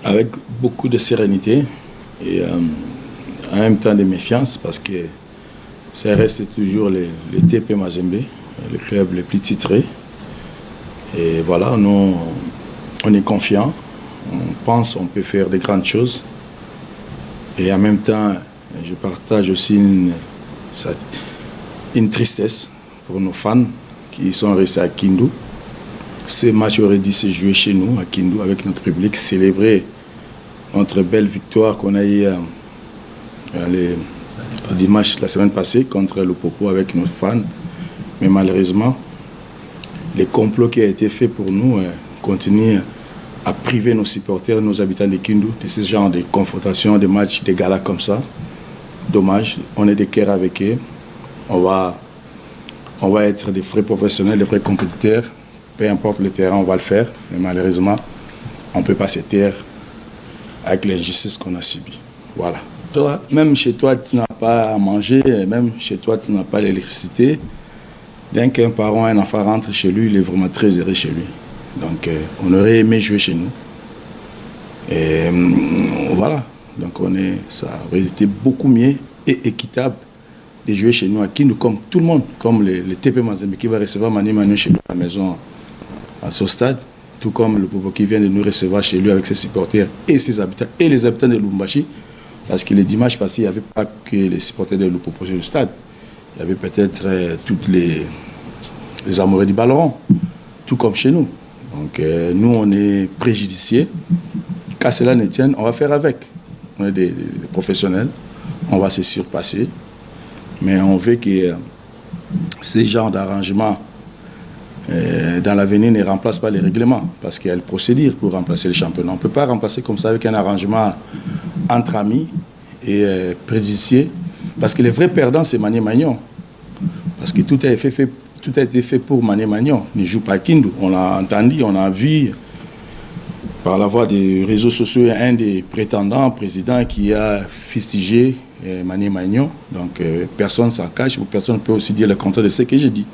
Avec beaucoup de sérénité et en même temps de méfiance parce que ça reste toujours les TP Mazembe, le club le plus titré. Et voilà, nous, on est confiants, on pense qu'on peut faire de grandes choses. Et en même temps, je partage aussi une tristesse pour nos fans qui sont restés à Kindu. Ces matchs auraient dû se jouer chez nous, à Kindu, avec notre public, célébrer notre belle victoire qu'on a eue dimanche, la semaine passée, contre le Popo avec nos fans. Mais malheureusement, les complots qui ont été faits pour nous continuent à priver nos supporters, nos habitants de Kindu, de ce genre de confrontations, de matchs, de galas comme ça. Dommage, on est de cœur avec eux. On va être des vrais professionnels, des vrais compétiteurs. Peu importe le terrain, on va le faire. Mais malheureusement, on ne peut pas se taire avec l'injustice qu'on a subie. Voilà. Toi, même chez toi, tu n'as pas à manger, même chez toi, tu n'as pas l'électricité. Dès qu'un parent, un enfant rentre chez lui, il est vraiment très heureux chez lui. Donc, on aurait aimé jouer chez nous. Et voilà. Donc, ça aurait été beaucoup mieux et équitable de jouer chez nous à Kindu, comme tout le monde, comme le TP Mazembe qui va recevoir Mani Manu chez lui à la maison, à ce stade, tout comme le Popo qui vient de nous recevoir chez lui avec ses supporters et ses habitants, et les habitants de Lubumbashi, parce que le dimanche passé, il n'y avait pas que les supporters de Lupopo sur le stade. Il y avait peut-être toutes les amoureux du ballon, tout comme chez nous. Donc nous, on est préjudiciés. Qu'à cela ne tienne, on va faire avec. On est des professionnels, on va se surpasser. Mais on veut que ces genres d'arrangements dans l'avenir ne remplacent pas les règlements, parce qu'il y a le procédure pour remplacer le championnat. On ne peut pas remplacer comme ça avec un arrangement entre amis et préjudiciés, parce que les vrais perdants, c'est Mané Magnon. Parce que tout a été fait pour Mané Magnon. Il ne joue pas à Kindu. On l'a entendu, on a vu par la voie des réseaux sociaux un des prétendants présidents qui a fustigé Mané Magnon. Donc personne ne s'en cache, personne ne peut aussi dire le contraire de ce que j'ai dit.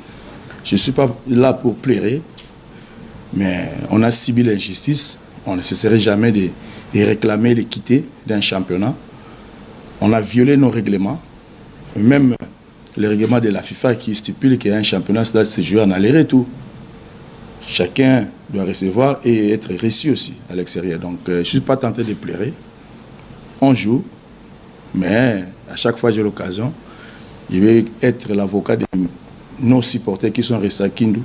Je ne suis pas là pour pleurer, mais on a subi l'injustice. On ne cesserait jamais de réclamer l'équité d'un championnat. On a violé nos règlements, même le règlement de la FIFA qui stipule qu'un championnat doit se jouer en aller-retour. Chacun doit recevoir et être reçu aussi à l'extérieur. Donc je ne suis pas tenté de pleurer. On joue, mais à chaque fois que j'ai l'occasion, je vais être l'avocat de nos supporters qui sont restés à Kindu,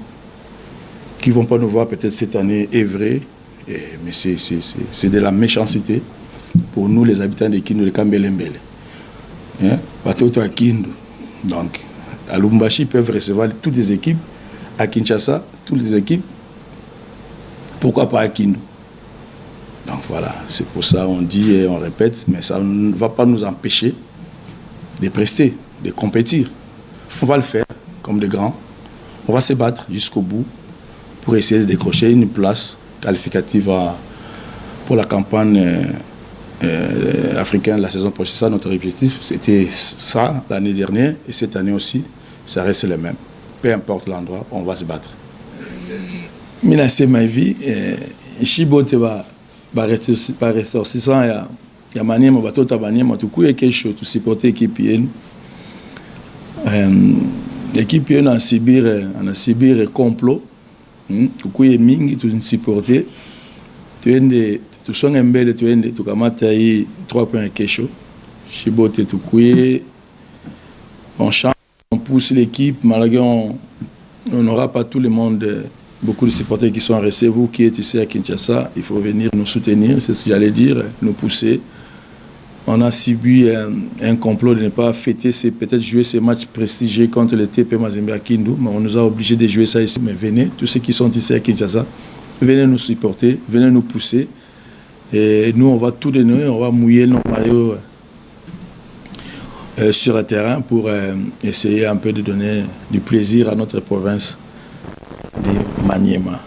qui ne vont pas nous voir peut-être cette année œuvrer, mais c'est de la méchanceté pour nous les habitants de Kindu, de Kambelembele. Batoto à Kindu. Donc, à Lubumbashi, ils peuvent recevoir toutes les équipes. À Kinshasa, toutes les équipes. Pourquoi pas à Kindu? Donc voilà, c'est pour ça qu'on dit et on répète, mais ça ne va pas nous empêcher de prester, de compétir. On va le faire comme des grands. On va se battre jusqu'au bout pour essayer de décrocher une place qualificative pour la campagne africaine la saison prochaine. Ça, notre objectif, c'était ça l'année dernière et cette année aussi, ça reste le même. Peu importe l'endroit, on va se battre. Mina c'est ma vie. Chibote ba ressortissant ya maniema batota baniema tukuye kesho tu supporter équipe yenu. L'équipe yenu en Sibir complot. Tukuye mingi tu supporter. Tuende tusonge mbele tuende tukamata hii 3 points kesho. Chibote tukuye on change, on pousse l'équipe malgré on n'aura pas tout le monde. Beaucoup de supporters qui sont restés, vous qui êtes ici à Kinshasa, il faut venir nous soutenir, c'est ce que j'allais dire, nous pousser. On a subi un complot de ne pas fêter, c'est peut-être jouer ces matchs prestigieux contre le TP Mazembe à Kindu, mais on nous a obligés de jouer ça ici. Mais venez, tous ceux qui sont ici à Kinshasa, venez nous supporter, venez nous pousser. Et nous, on va tout donner, on va mouiller nos maillots sur le terrain pour essayer un peu de donner du plaisir à notre province de Maniema.